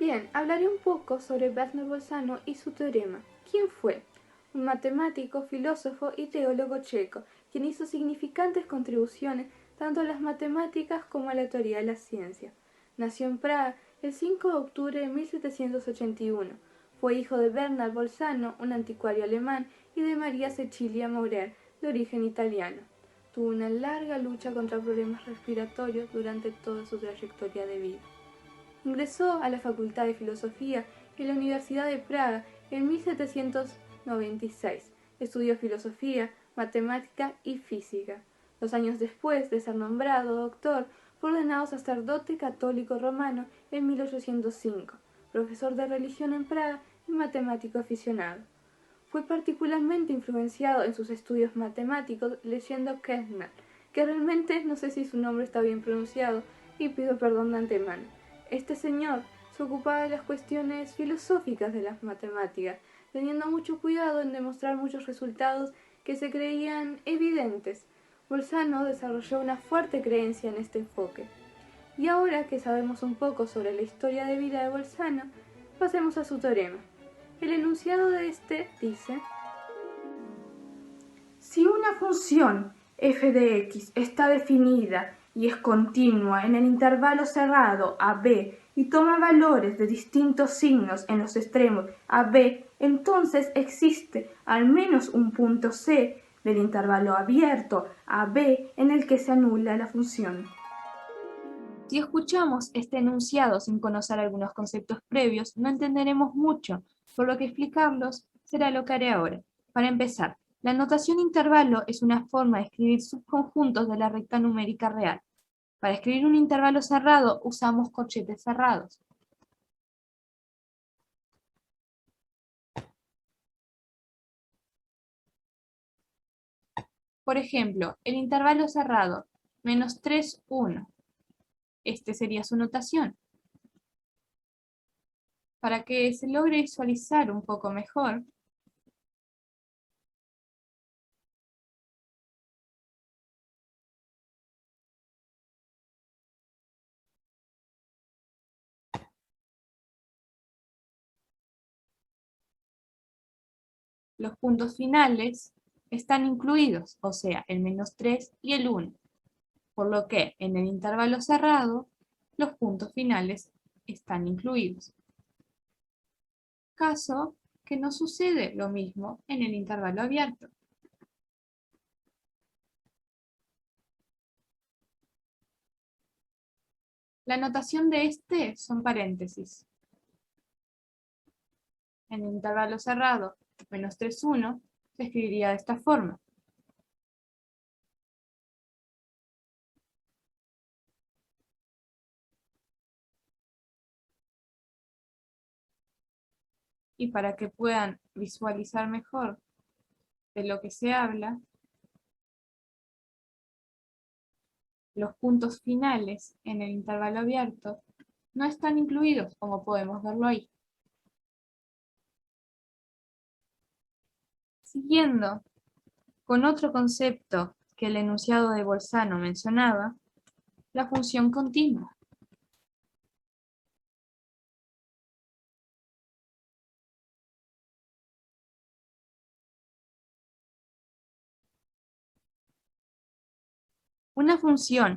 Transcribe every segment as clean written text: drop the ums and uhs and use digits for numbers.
Bien, hablaré un poco sobre Bernard Bolzano y su teorema. ¿Quién fue? Un matemático, filósofo y teólogo checo, quien hizo significantes contribuciones tanto a las matemáticas como a la teoría de la ciencia. Nació en Praga el 5 de octubre de 1781. Fue hijo de Bernard Bolzano, un anticuario alemán, y de María Cecilia Maurer, de origen italiano. Tuvo una larga lucha contra problemas respiratorios durante toda su trayectoria de vida. Ingresó a la Facultad de Filosofía en la Universidad de Praga en 1796. Estudió filosofía, matemática y física. 2 años después de ser nombrado doctor, fue ordenado sacerdote católico romano en 1805, profesor de religión en Praga y matemático aficionado. Fue particularmente influenciado en sus estudios matemáticos leyendo Kessner, que realmente no sé si su nombre está bien pronunciado y pido perdón de antemano. Este señor se ocupaba de las cuestiones filosóficas de las matemáticas, teniendo mucho cuidado en demostrar muchos resultados que se creían evidentes. Bolzano desarrolló una fuerte creencia en este enfoque. Y ahora que sabemos un poco sobre la historia de vida de Bolzano, pasemos a su teorema. El enunciado de este dice: si una función f de x está definida y es continua en el intervalo cerrado a b y toma valores de distintos signos en los extremos a b, entonces existe al menos un punto c del intervalo abierto a b en el que se anula la función. Si escuchamos este enunciado sin conocer algunos conceptos previos, no entenderemos mucho, por lo que explicarlos será lo que haré ahora. Para empezar, la notación intervalo es una forma de escribir subconjuntos de la recta numérica real. Para escribir un intervalo cerrado usamos corchetes cerrados. Por ejemplo, el intervalo cerrado, -3, 1. Este sería su notación. Para que se logre visualizar un poco mejor, los puntos finales están incluidos, o sea, el -3 y el 1, por lo que en el intervalo cerrado los puntos finales están incluidos. Caso que no sucede lo mismo en el intervalo abierto. La notación de este son paréntesis. En el intervalo cerrado, -3, 1, se escribiría de esta forma. Y para que puedan visualizar mejor de lo que se habla, los puntos finales en el intervalo abierto no están incluidos, como podemos verlo ahí. Siguiendo con otro concepto que el enunciado de Bolzano mencionaba, la función continua. Una función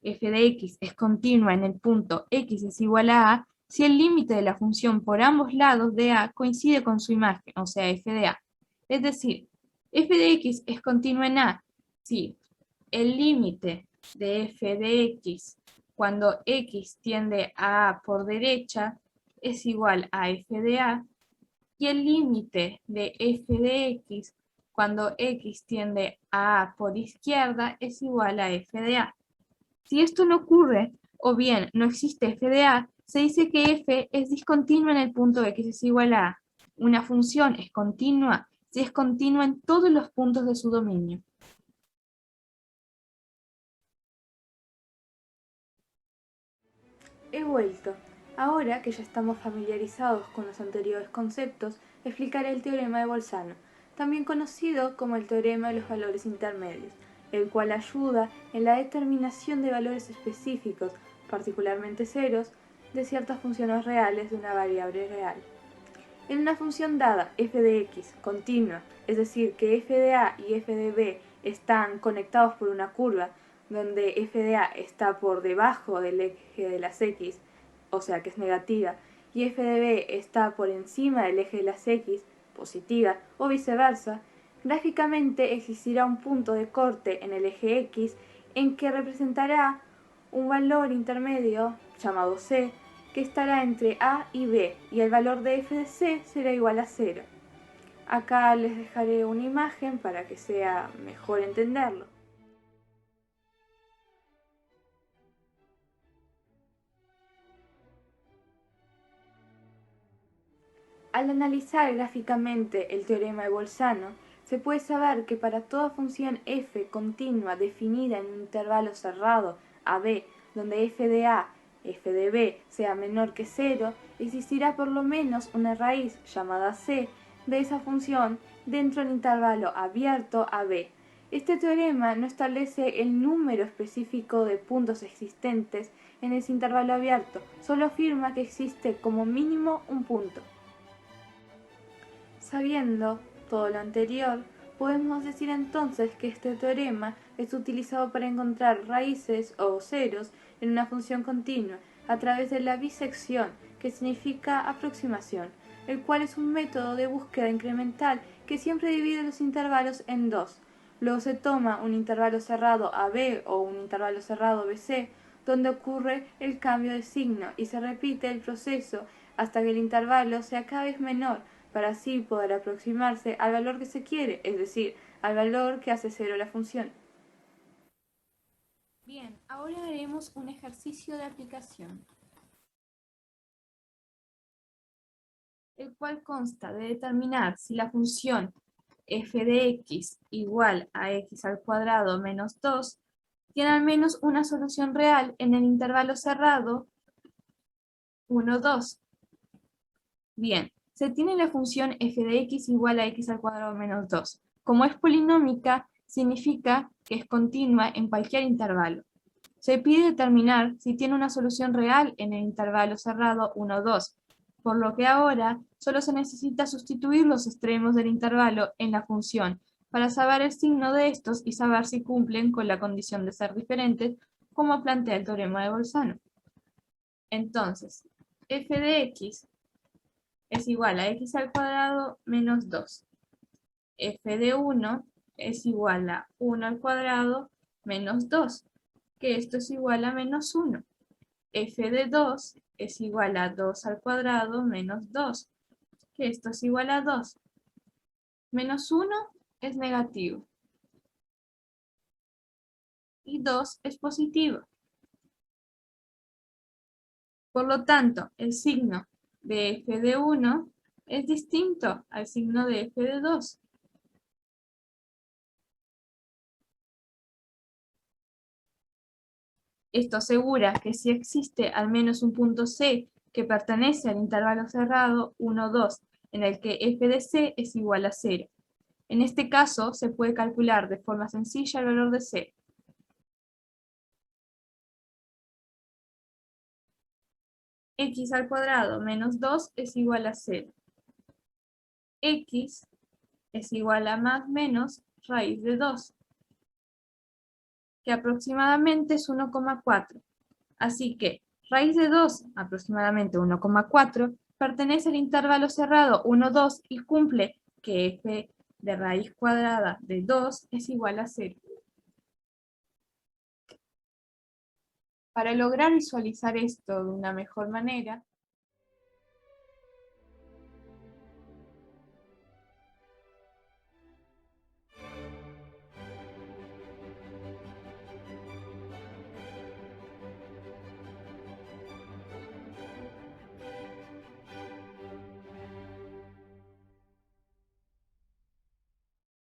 f de x es continua en el punto x es igual a si el límite de la función por ambos lados de a coincide con su imagen, o sea, f de a. Es decir, f de x es continua en a si el límite de f de x cuando x tiende a a por derecha es igual a f de a, y el límite de f de x cuando x tiende a a por izquierda es igual a f de a. Si esto no ocurre, o bien no existe f de a, se dice que f es discontinua en el punto x es igual a a. Una función es continua si es continua en todos los puntos de su dominio. He vuelto. Ahora que ya estamos familiarizados con los anteriores conceptos, explicaré el teorema de Bolzano, también conocido como el teorema de los valores intermedios, el cual ayuda en la determinación de valores específicos, particularmente ceros, de ciertas funciones reales de una variable real. En una función dada f de x continua, es decir, que f de a y f de b están conectados por una curva, donde f de a está por debajo del eje de las x, o sea que es negativa, y f de b está por encima del eje de las x, positiva, o viceversa, gráficamente existirá un punto de corte en el eje x en que representará un valor intermedio, llamado c, que estará entre a y b, y el valor de f de c será igual a 0. Acá les dejaré una imagen para que sea mejor entenderlo. Al analizar gráficamente el teorema de Bolzano, se puede saber que para toda función f continua definida en un intervalo cerrado AB, donde f de a, f de b sea menor que 0, existirá por lo menos una raíz llamada c de esa función dentro del intervalo abierto AB. Este teorema no establece el número específico de puntos existentes en ese intervalo abierto, solo afirma que existe como mínimo un punto. Sabiendo todo lo anterior, podemos decir entonces que este teorema es utilizado para encontrar raíces o ceros en una función continua a través de la bisección, que significa aproximación, el cual es un método de búsqueda incremental que siempre divide los intervalos en dos. Luego se toma un intervalo cerrado AB o un intervalo cerrado BC, donde ocurre el cambio de signo y se repite el proceso hasta que el intervalo sea cada vez menor, para así poder aproximarse al valor que se quiere, es decir, al valor que hace cero la función. Bien, ahora haremos un ejercicio de aplicación, el cual consta de determinar si la función f de x igual a x al cuadrado menos 2 tiene al menos una solución real en el intervalo cerrado 1, 2. Bien, se tiene la función f de x igual a x al cuadrado menos 2. Como es polinómica, significa que es continua en cualquier intervalo. Se pide determinar si tiene una solución real en el intervalo cerrado 1, 2, por lo que ahora solo se necesita sustituir los extremos del intervalo en la función para saber el signo de estos y saber si cumplen con la condición de ser diferentes, como plantea el teorema de Bolzano. Entonces, f de x es igual a x al cuadrado menos 2. F de 1 es igual a 1 al cuadrado menos 2, que esto es igual a menos 1. F de 2 es igual a 2 al cuadrado menos 2, que esto es igual a 2. Menos 1 es negativo. Y 2 es positivo. Por lo tanto, el signo de f de 1 es distinto al signo de f de 2. Esto asegura que si existe al menos un punto C que pertenece al intervalo cerrado 1, 2, en el que f de C es igual a 0. En este caso, se puede calcular de forma sencilla el valor de C. X al cuadrado menos 2 es igual a 0. X es igual a más menos raíz de 2, que aproximadamente es 1,4. Así que raíz de 2, aproximadamente 1,4, pertenece al intervalo cerrado 1, 2 y cumple que f de raíz cuadrada de 2 es igual a 0. Para lograr visualizar esto de una mejor manera,